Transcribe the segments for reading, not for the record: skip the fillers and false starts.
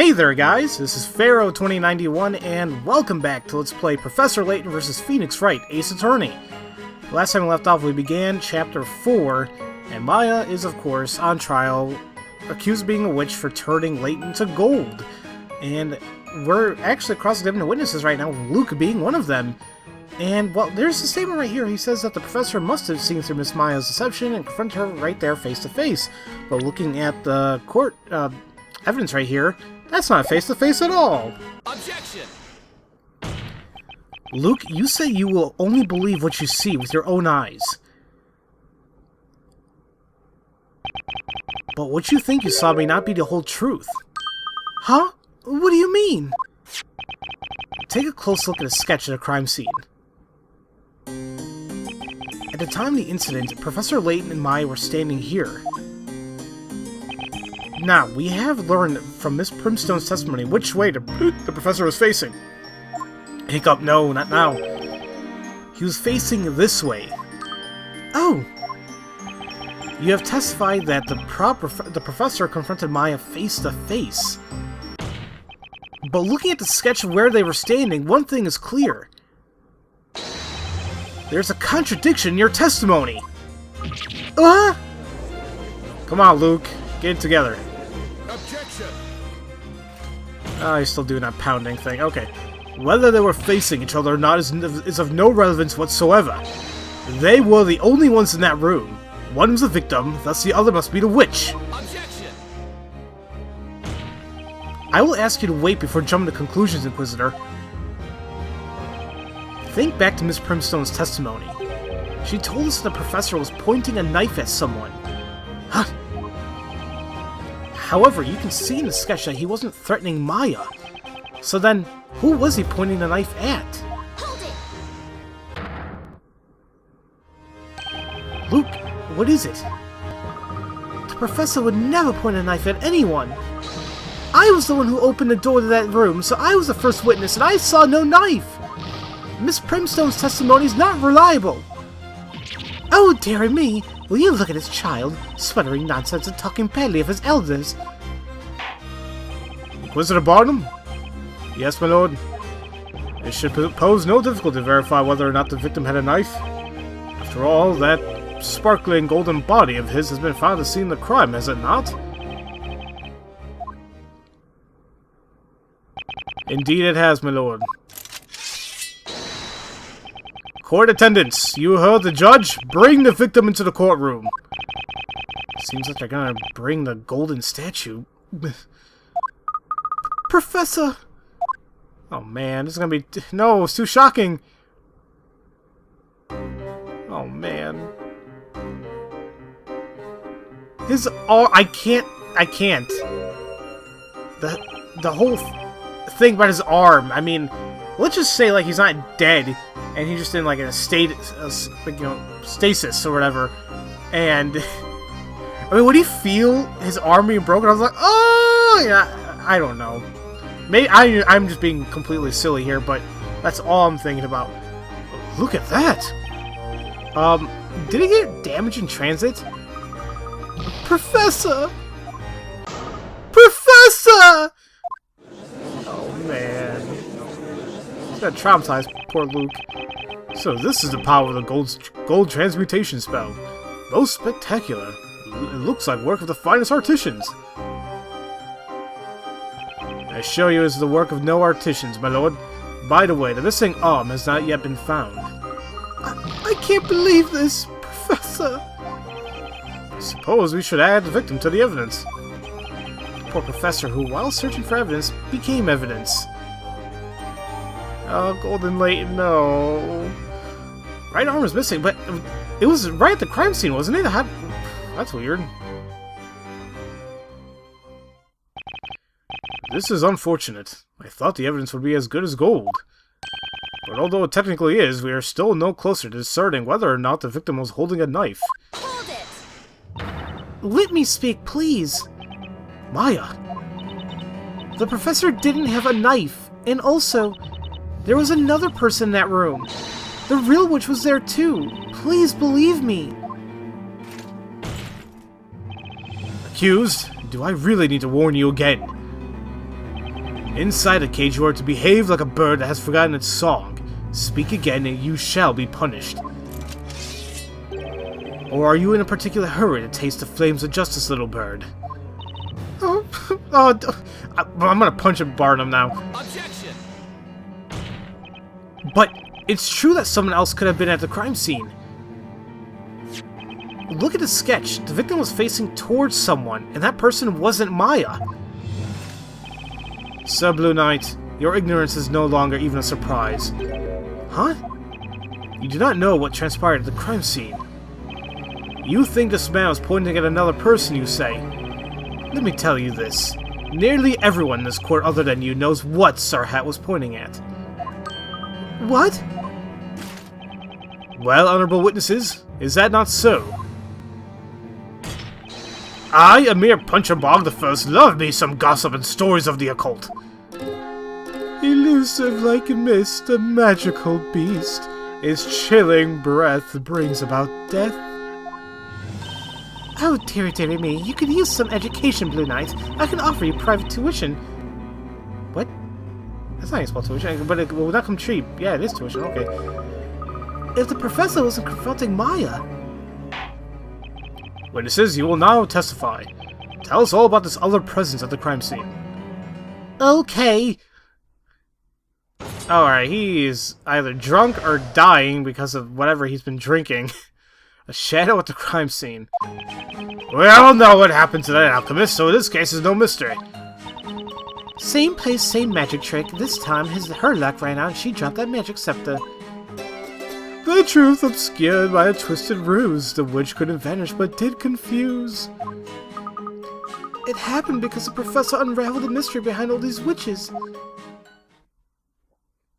Hey there guys, this is Pharaoh2091 and welcome back to Let's Play Professor Layton vs. Phoenix Wright, Ace Attorney. Last time we left off, we began Chapter 4, and Maya is of course on trial, accused of being a witch for turning Layton to gold. And we're actually cross-examining witnesses right now, with Luke being one of them. And, well, there's a statement right here. He says that the professor must have seen through Miss Maya's deception and confronted her right there face-to-face. But looking at the court evidence right here, that's not face-to-face at all. Objection! Luke, you say you will only believe what you see with your own eyes. But what you think you saw may not be the whole truth. Huh? What do you mean? Take a close look at a sketch of the crime scene. At the time of the incident, Professor Layton and Maya were standing here. Now, we have learned from Miss Primstone's testimony which way the professor was facing. Hiccup, no, not now. He was facing this way. Oh! You have testified that the professor confronted Maya face to face. But looking at the sketch of where they were standing, one thing is clear. There's a contradiction in your testimony. Come on, Luke. Get it together. Objection! Oh, he's still doing that pounding thing. Okay. Whether they were facing each other or not is of no relevance whatsoever. They were the only ones in that room. One was the victim, thus the other must be the witch. Objection! I will ask you to wait before jumping to conclusions, Inquisitor. Think back to Miss Primstone's testimony. She told us that the professor was pointing a knife at someone. Huh. However, you can see in the sketch that he wasn't threatening Maya. So then, who was he pointing the knife at? Hold it! Luke, what is it? The professor would never point a knife at anyone. I was the one who opened the door to that room, so I was the first witness, and I saw no knife. Miss Primstone's testimony is not reliable. Oh, dear me. Will you look at this child, sputtering nonsense and talking badly of his elders? Inquisitor Barnum? Yes, my lord. It should pose no difficulty to verify whether or not the victim had a knife. After all, that sparkling golden body of his has been found at the scene of the crime, has it not? Indeed it has, my lord. Court attendants, you heard the judge. Bring the victim into the courtroom. Seems like they're gonna bring the golden statue. Professor! Oh man, this is gonna be... No, it's too shocking. Oh man. His... Oh, I can't. The whole thing about his arm, I mean, let's just say, like, he's not dead. And he's just in, like, a stasis or whatever. And, I mean, would he feel his arm being broken? I was like, oh, yeah, I don't know. Maybe I'm just being completely silly here, but that's all I'm thinking about. Look at that! Did he get damage in transit? Professor! Professor! Oh, man. He's gonna traumatize poor Luke. So this is the power of the gold transmutation spell. Most spectacular. It looks like work of the finest artisans. I assure you it is the work of no artisans, my lord. By the way, the missing arm has not yet been found. I can't believe this, Professor. I suppose we should add the victim to the evidence. The poor professor who, while searching for evidence, became evidence. Oh, Golden Layton, no. Right arm is missing, but it was right at the crime scene, wasn't it? That's weird. This is unfortunate. I thought the evidence would be as good as gold. But although it technically is, we are still no closer to discerning whether or not the victim was holding a knife. Hold it! Let me speak, please. Maya. The professor didn't have a knife, and also... there was another person in that room. The real witch was there too. Please believe me. Accused, do I really need to warn you again? Inside a cage, you are to behave like a bird that has forgotten its song. Speak again, and you shall be punished. Or are you in a particular hurry to taste the flames of justice, little bird? I'm gonna punch Barnum now. Objection! But it's true that someone else could have been at the crime scene. Look at the sketch. The victim was facing towards someone, and that person wasn't Maya. So, Blue Knight, your ignorance is no longer even a surprise. Huh? You do not know what transpired at the crime scene. You think this man was pointing at another person, you say? Let me tell you this. Nearly everyone in this court other than you knows what Sarhat was pointing at. What? Well, honorable witnesses, is that not so? I, a mere puncher-bog the First, love me some gossip and stories of the occult. Elusive like a mist, a magical beast, his chilling breath brings about death. Oh, dearie, dearie me, you could use some education, Blue Knight. I can offer you private tuition. What? That's not spelled tuition, but it will not come cheap. Yeah, it is tuition, okay. If the professor wasn't confronting Maya... Witnesses, you will now testify. Tell us all about this other presence at the crime scene. Okay. Alright, he is either drunk or dying because of whatever he's been drinking. A shadow at the crime scene. We all know what happened to that alchemist, so this case is no mystery. Same place, same magic trick. This time her luck ran out and she dropped that magic scepter. The truth obscured by a twisted ruse. The witch couldn't vanish, but did confuse. It happened because the professor unraveled the mystery behind all these witches.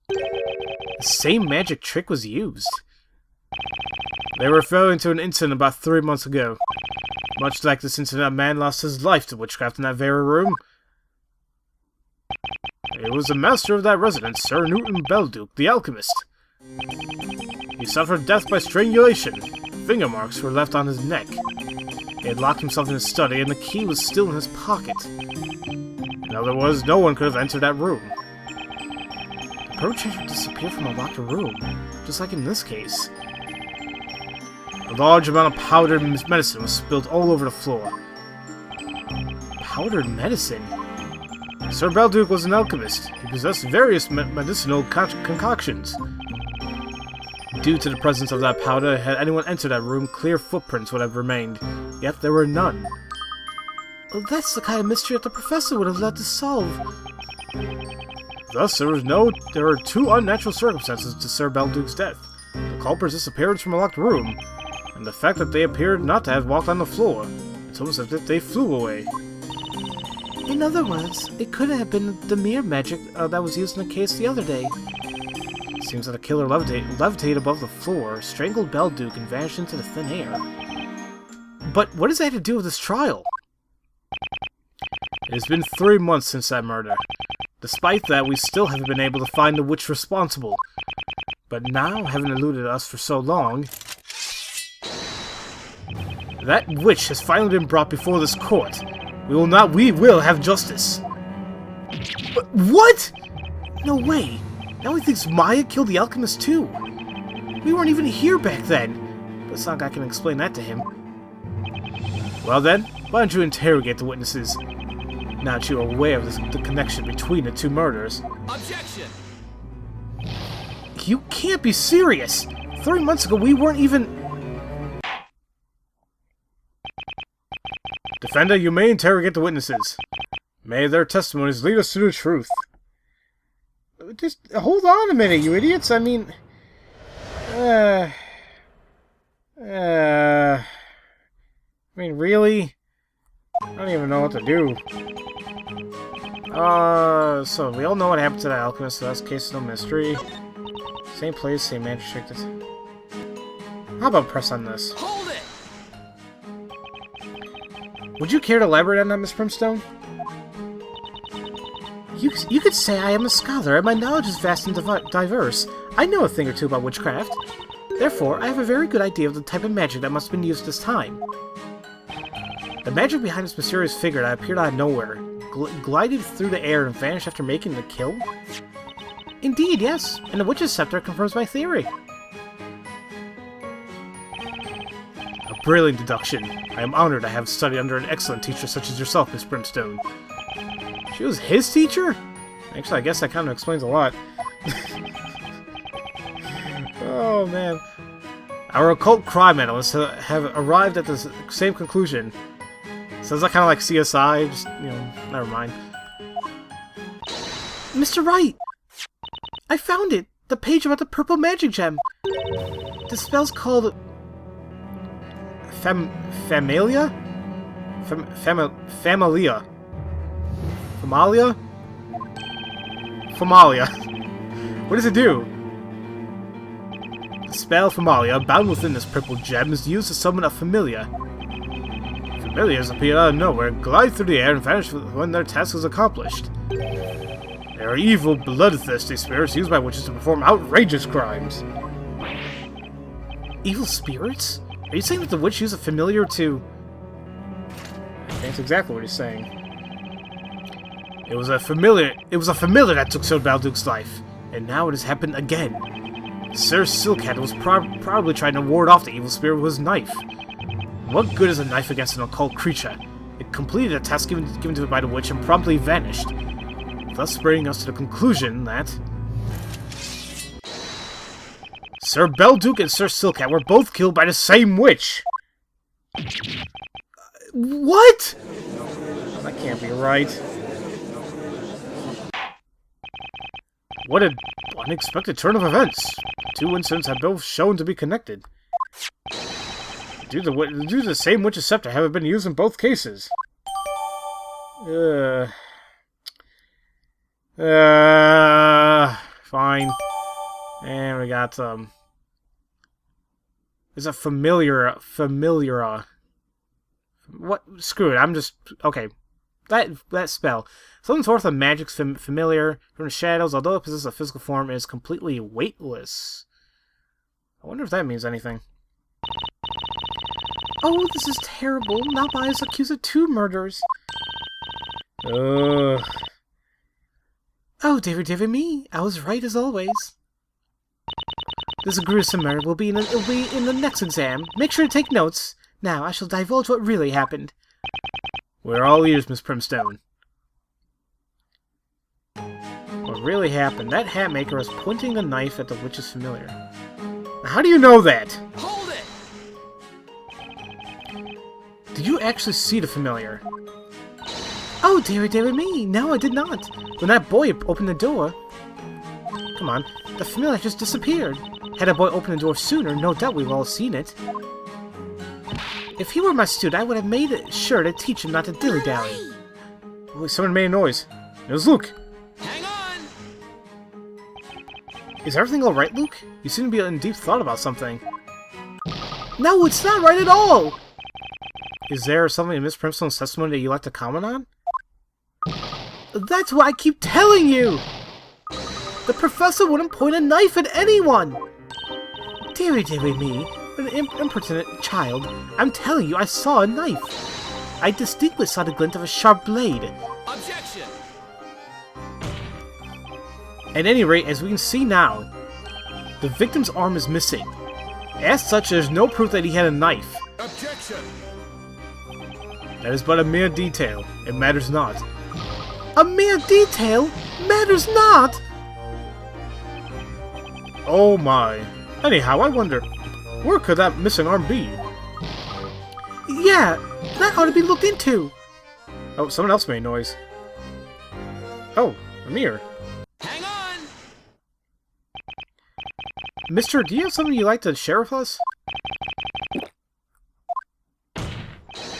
The same magic trick was used. They were referring to an incident about 3 months ago. Much like this incident, a man lost his life to witchcraft in that very room. It was the master of that residence, Sir Newton Belduke, the alchemist. He suffered death by strangulation. Finger marks were left on his neck. He had locked himself in his study, and the key was still in his pocket. In other words, no one could have entered that room. The perpetrator disappeared from a locked room, just like in this case. A large amount of powdered medicine was spilled all over the floor. Powdered medicine? Sir Belduke was an alchemist. He possessed various medicinal concoctions. Due to the presence of that powder, had anyone entered that room, clear footprints would have remained. Yet there were none. Well, that's the kind of mystery that the professor would have led to solve. Thus, there were two unnatural circumstances to Sir Belduke's death. The culprit's disappearance from a locked room, and the fact that they appeared not to have walked on the floor. It's almost as if they flew away. In other words, it could have been the mere magic that was used in the case the other day. Seems that the killer levitated above the floor, strangled Belduke, and vanished into the thin air. But what does that have to do with this trial? It has been 3 months since that murder. Despite that, we still haven't been able to find the witch responsible. But now, having eluded us for so long, that witch has finally been brought before this court. We will have justice. But what? No way. Now he thinks Maya killed the alchemist too. We weren't even here back then. But it's not like I can explain that to him. Well then, why don't you interrogate the witnesses? Now that you are aware of the connection between the two murders. Objection! You can't be serious! 3 months ago we weren't even... Defender, you may interrogate the witnesses. May their testimonies lead us to the truth. Just hold on a minute, you idiots. I mean... I mean, really? I don't even know what to do. So we all know what happened to that alchemist, so that's case no mystery. Same place, same magic trick. How about press on this? Hold it! Would you care to elaborate on that, Miss Brimstone? You could say I am a scholar, and my knowledge is vast and diverse. I know a thing or two about witchcraft. Therefore, I have a very good idea of the type of magic that must have been used this time. The magic behind this mysterious figure that appeared out of nowhere. glided through the air and vanished after making the kill? Indeed, yes, and the Witch's Scepter confirms my theory. A brilliant deduction. I am honored I have studied under an excellent teacher such as yourself, Miss Brimstone. She was his teacher? Actually, I guess that kind of explains a lot. Oh, man. Our occult crime analysts have arrived at the same conclusion. Sounds like kind of like CSI, just, you know, never mind. Mr. Wright! I found it! The page about the purple magic gem! The spell's called... Familia? Familia. Familia? Familia. What does it do? The spell Familia, bound within this purple gem, is used to summon a Familia. Familiars appear out of nowhere, glide through the air, and vanish when their task is accomplished. They are evil, bloodthirsty spirits used by witches to perform outrageous crimes. Evil spirits? Are you saying that the witch used a familiar to... That's exactly what he's saying. It was a familiar that took Sir Balduke's life, and now it has happened again. Sir Silkhat was probably trying to ward off the evil spirit with his knife. What good is a knife against an occult creature? It completed a task given to it by the witch and promptly vanished, thus bringing us to the conclusion that Sir Balduke and Sir Silkhat were both killed by the same witch! What?! That can't be right. What an unexpected turn of events! The two incidents have both shown to be connected. Due to the same witch's scepter having been used in both cases. Fine. And we got, Is a familiar, what? Screw it, I'm just, okay. That spell. Summons forth a magic's familiar from the shadows, although it possesses a physical form, it is completely weightless. I wonder if that means anything. Oh, this is terrible. Now I is accused of 2 murders. Ugh. Oh, dear me. I was right as always. This gruesome murder will be in the next exam. Make sure to take notes. Now, I shall divulge what really happened. We're all ears, Miss Primstone. What really happened? That hat maker was pointing the knife at the witch's familiar. Now, how do you know that? Hold it! Did you actually see the familiar? Oh, dear me. No, I did not. When that boy opened the door... Come on. The familiar just disappeared. Had a boy opened the door sooner, no doubt we've all seen it. If he were my student, I would have made sure to teach him not to dilly-dally. Oh, someone made a noise. It was Luke. Hang on! Is everything alright, Luke? You seem to be in deep thought about something. No, it's not right at all! Is there something in Miss Primstone's testimony that you'd like to comment on? That's what I keep telling you! The professor wouldn't point a knife at anyone! Dearie me, an impertinent child. I'm telling you, I saw a knife. I distinctly saw the glint of a sharp blade. Objection! At any rate, as we can see now, the victim's arm is missing. As such, there's no proof that he had a knife. Objection! That is but a mere detail. It matters not. A mere detail? Matters not? Oh my. Anyhow, I wonder, where could that missing arm be? Yeah, that ought to be looked into. Oh, someone else made noise. Oh, Amir. Hang on! Mister, do you have something you'd like to share with us?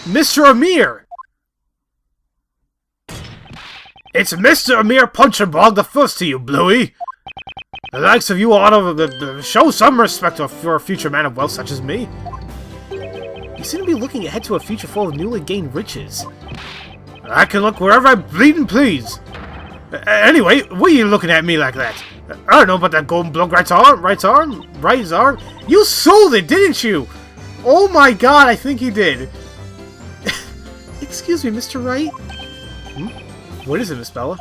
Mr. Amir! It's Mr. Amir Punchabog the First to you, Bluey! The likes of you ought to show some respect for a future man of wealth such as me. You seem to be looking ahead to a future full of newly gained riches. I can look wherever I bleedin' please. Anyway, what are you looking at me like that? I don't know about that golden block Wright's arm. You sold it, didn't you? Oh my god, I think he did. Excuse me, Mr. Wright? What is it, Miss Bella?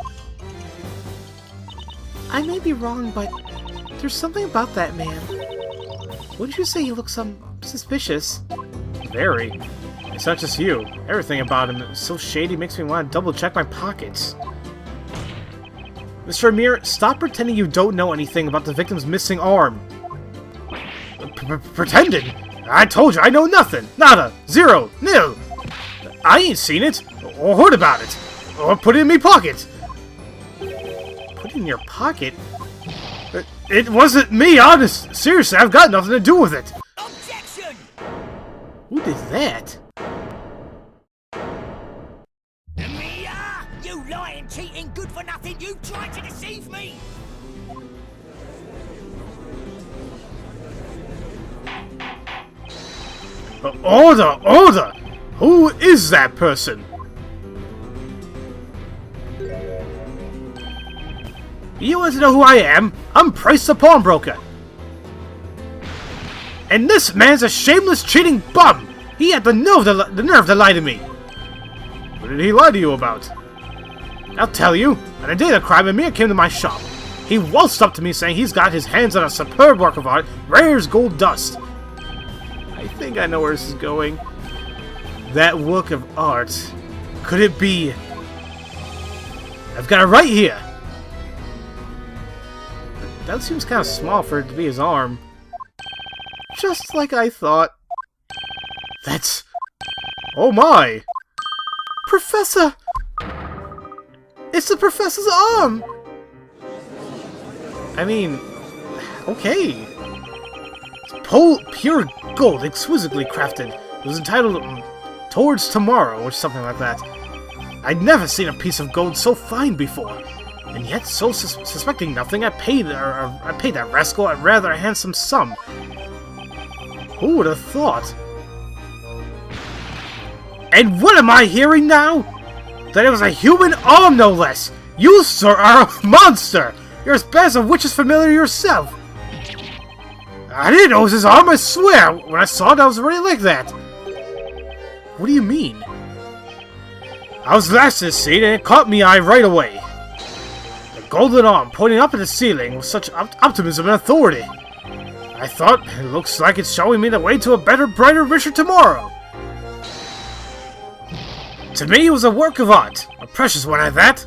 I may be wrong, but there's something about that man. Wouldn't you say he looks suspicious? Very. It's not just you. Everything about him is so shady makes me want to double-check my pockets. Mr. Amir, stop pretending you don't know anything about the victim's missing arm. Pretending? I told you I know nothing. Nada. Zero. Nil. I ain't seen it. Or heard about it. Or put it in me pocket. Put it in your pocket? It wasn't me, honest. Seriously, I've got nothing to do with it. Objection! Who did that? Mia! You lying, cheating, good for nothing! You tried to deceive me! Order! Order! Who is that person? You want to know who I am? I'm Price the pawnbroker. And this man's a shameless, cheating bum! He had the nerve to lie to me! What did he lie to you about? I'll tell you. On the day of the crime, Amir came to my shop. He waltzed up to me saying he's got his hands on a superb work of art, rare as gold dust. I think I know where this is going. That work of art. Could it be... I've got it right here! That seems kind of small for it to be his arm. Just like I thought. That's... Oh my! Professor! It's the professor's arm! I mean... Okay. It's pure gold, exquisitely crafted. It was entitled Towards Tomorrow, or something like that. I'd never seen a piece of gold so fine before. And yet, so suspecting nothing, I paid that rascal a rather handsome sum. Who would have thought? And what am I hearing now? That it was a human arm, no less! You, sir, are a monster! You're as bad as a witch's familiar yourself! I didn't know it was his arm, I swear! When I saw it, I was already like that! What do you mean? I was last to see it, and it caught me eye right away. Golden arm pointing up at the ceiling with such optimism and authority. I thought, it looks like it's showing me the way to a better, brighter, richer tomorrow. To me, it was a work of art, a precious one at that.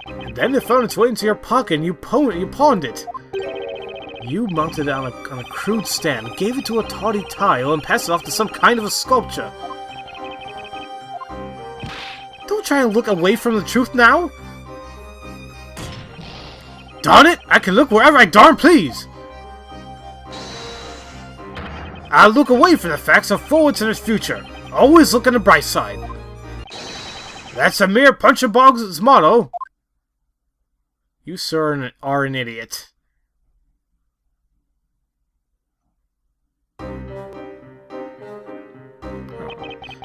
And then it found its way into your pocket and you pawned it. You mounted it on a crude stand, gave it to a tawdry tile, and passed it off to some kind of a sculpture. Don't try and look away from the truth now. Darn it! I can look wherever I darn please! I'll look away from the facts and forward to the future. Always look on the bright side. That's Amir Punchabog's motto. You, sir, are an idiot.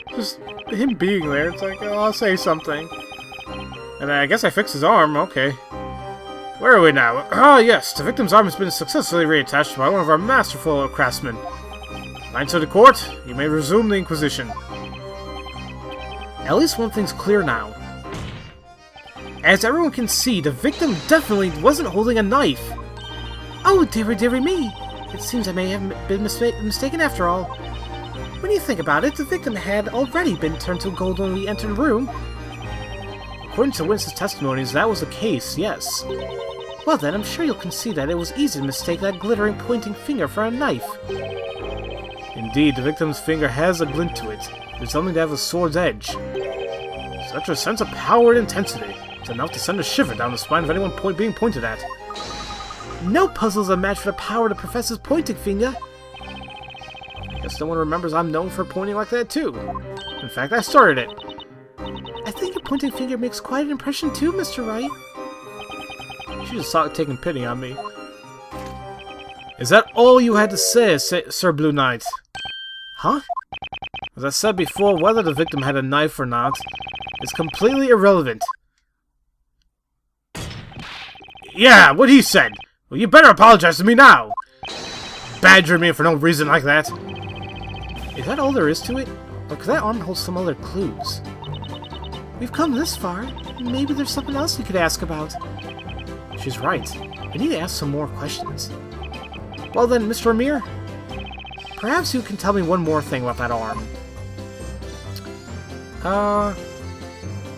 Just him being there, it's like, oh, I'll say something. And I guess I fixed his arm, okay. Where are we now? Ah, yes, the victim's arm has been successfully reattached by one of our masterful craftsmen. Knights of the court, you may resume the Inquisition. At least one thing's clear now. As everyone can see, the victim definitely wasn't holding a knife. Oh, dearie, dearie me! It seems I may have been mistaken after all. When you think about it, the victim had already been turned to gold when we entered the room. According to witness testimonies, that was the case, yes. Well then, I'm sure you'll concede that it was easy to mistake that glittering pointing finger for a knife. Indeed, the victim's finger has a glint to it, resembling to have a sword's edge. Such a sense of power and intensity. It's enough to send a shiver down the spine of anyone being pointed at. No puzzle's a match for the power of the professor's pointing finger. I guess no one remembers I'm known for pointing like that too. In fact, I started it. I think your pointing finger makes quite an impression too, Mr. Wright. She just saw it taking pity on me. Is that all you had to say, Sir Blue Knight? Huh? As I said before, whether the victim had a knife or not is completely irrelevant. Yeah, what he said! Well, you better apologize to me now! Badgering me for no reason like that. Is that all there is to it? Or could that arm hold some other clues? We've come this far. Maybe there's something else we could ask about. She's right. I need to ask some more questions. Well then, Mr. Amir, perhaps you can tell me one more thing about that arm.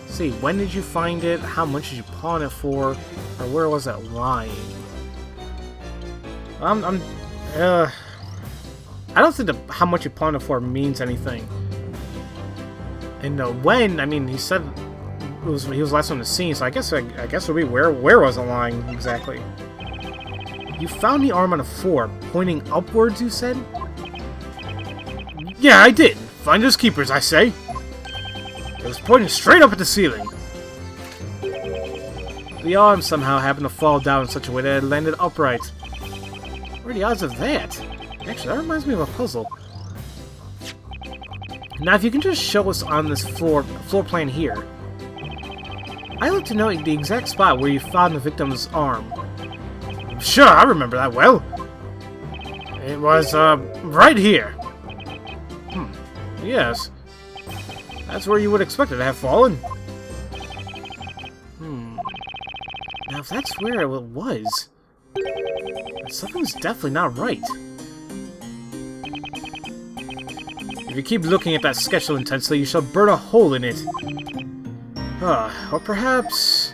See, when did you find it? How much did you pawn it for? Or where was it lying? I don't think how much you pawned it for means anything. And when, I mean, he said he was last on the scene, so I guess it'll be where was it lying exactly? You found the arm on the floor, pointing upwards, you said? Yeah, I did. Finders keepers, I say. It was pointing straight up at the ceiling. The arm somehow happened to fall down in such a way that it landed upright. What are the odds of that? Actually, that reminds me of a puzzle. Now, if you can just show us on this floor plan here. I'd like to know the exact spot where you found the victim's arm. Sure, I remember that well. It was, right here. Yes. That's where you would expect it to have fallen. Now, if that's where it was, something's definitely not right. If you keep looking at that sketch so intensely, you shall burn a hole in it. Or perhaps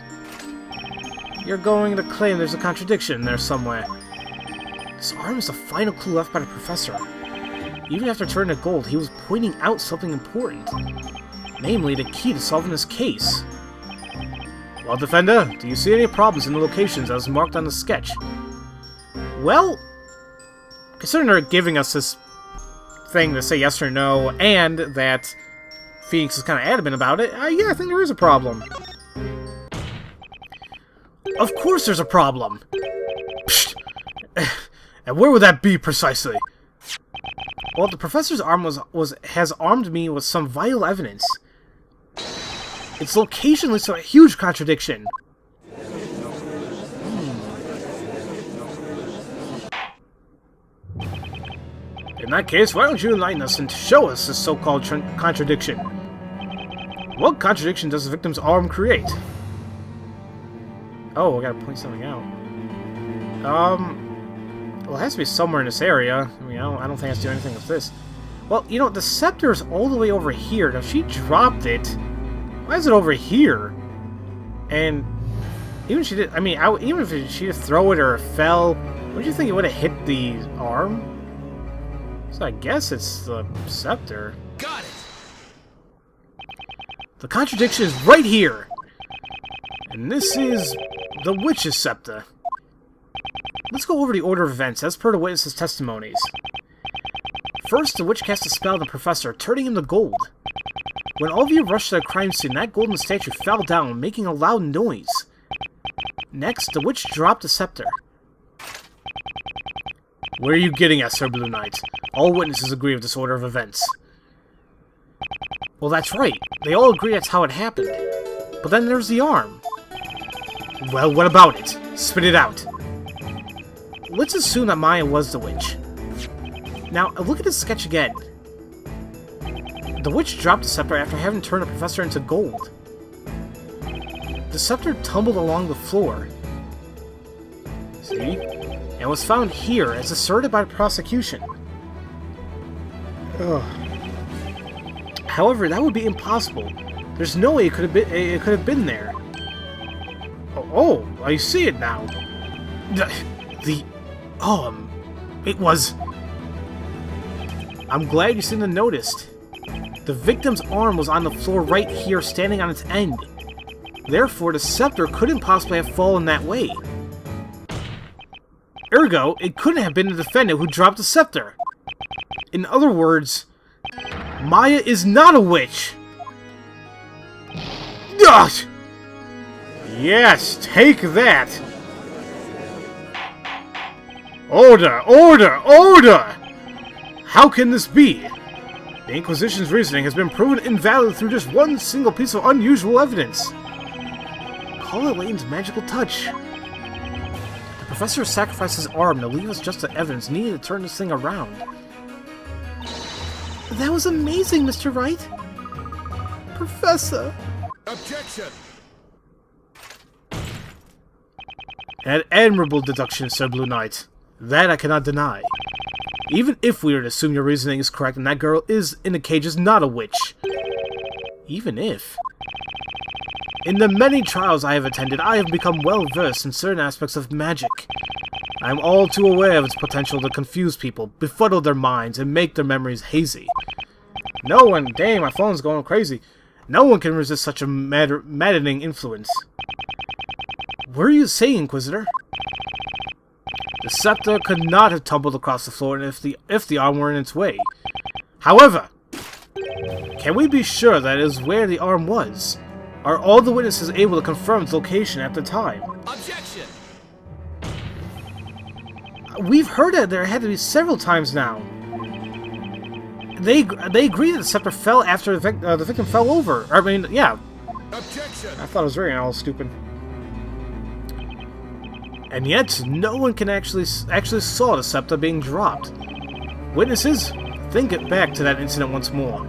you're going to claim there's a contradiction there somewhere. This arm is the final clue left by the professor. Even after turning to gold, he was pointing out something important. Namely, the key to solving this case. Well, Defender, do you see any problems in the locations as marked on the sketch? Well, considering they're giving us this thing to say yes or no, and that Phoenix is kind of adamant about it, yeah, I think there is a problem. Of course there's a problem! Psst. And where would that be, precisely? Well, the professor's arm has armed me with some vital evidence. Its location leads to a huge contradiction. In that case, why don't you enlighten us and show us this so-called contradiction? What contradiction does the victim's arm create? Oh, I gotta point something out. Well, it has to be somewhere in this area. I mean, I don't think it has to do anything with this. Well, you know, the scepter is all the way over here. Now, if she dropped it, why is it over here? And even if she did, I mean, even if she did throw it or it fell, wouldn't you think it would have hit the arm? So I guess it's the scepter. Got it. The contradiction is right here. And this is the witch's scepter. Let's go over the order of events as per the witness's testimonies. First, the witch cast a spell on the professor, turning him to gold. When all of you rushed to the crime scene, that golden statue fell down, making a loud noise. Next, the witch dropped the scepter. Where are you getting at, Sir Blue Knight? All witnesses agree with this order of events. Well, that's right. They all agree that's how it happened. But then there's the arm. Well, what about it? Spit it out. Let's assume that Maya was the witch. Now, look at this sketch again. The witch dropped the scepter after having turned the professor into gold. The scepter tumbled along the floor. See? And was found here, as asserted by the prosecution. Ugh. However, that would be impossible. There's no way it could have been there. Oh, I see it now. It was... I'm glad you seem to have noticed. The victim's arm was on the floor right here, standing on its end. Therefore, the scepter couldn't possibly have fallen that way. Ergo, it couldn't have been the defendant who dropped the scepter. In other words, Maya is not a witch! Ugh! Yes, take that! Order! Order! Order! How can this be? The Inquisition's reasoning has been proven invalid through just one single piece of unusual evidence. Call it Layton's magical touch. The professor sacrificed his arm to leave us just the evidence needed to turn this thing around. That was amazing, Mr. Wright. Professor. Objection! An admirable deduction, Sir Blue Knight. That I cannot deny. Even if we were to assume your reasoning is correct and that girl is in the cage is not a witch. Even if. In the many trials I have attended, I have become well versed in certain aspects of magic. I am all too aware of its potential to confuse people, befuddle their minds, and make their memories hazy. No one, dang, my phone's going crazy. No one can resist such a maddening influence. What are you saying, Inquisitor? The scepter could not have tumbled across the floor if the arm were in its way. However, can we be sure that is where the arm was? Are all the witnesses able to confirm its location at the time? Objection! We've heard it there had to be several times now. They agree that the scepter fell after the victim fell over. I mean, yeah. Objection! I thought it was very all stupid. And yet, no one can actually saw the scepter being dropped. Witnesses, think it back to that incident once more.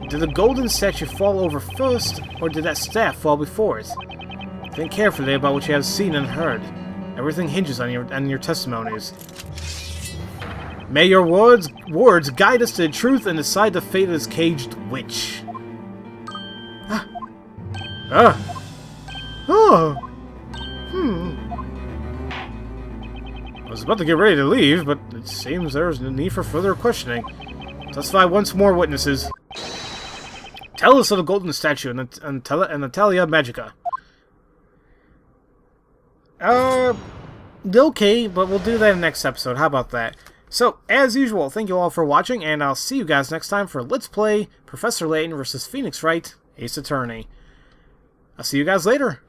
Did the golden statue fall over first, or did that staff fall before it? Think carefully about what you have seen and heard. Everything hinges on your testimonies. May your words guide us to the truth and decide the fate of this caged witch. I was about to get ready to leave, but it seems there's no need for further questioning. Testify once more, witnesses. Tell us of the golden statue and Natalia Magica. Okay, but we'll do that in the next episode. How about that? So, as usual, thank you all for watching, and I'll see you guys next time for Let's Play Professor Layton vs. Phoenix Wright, Ace Attorney. I'll see you guys later.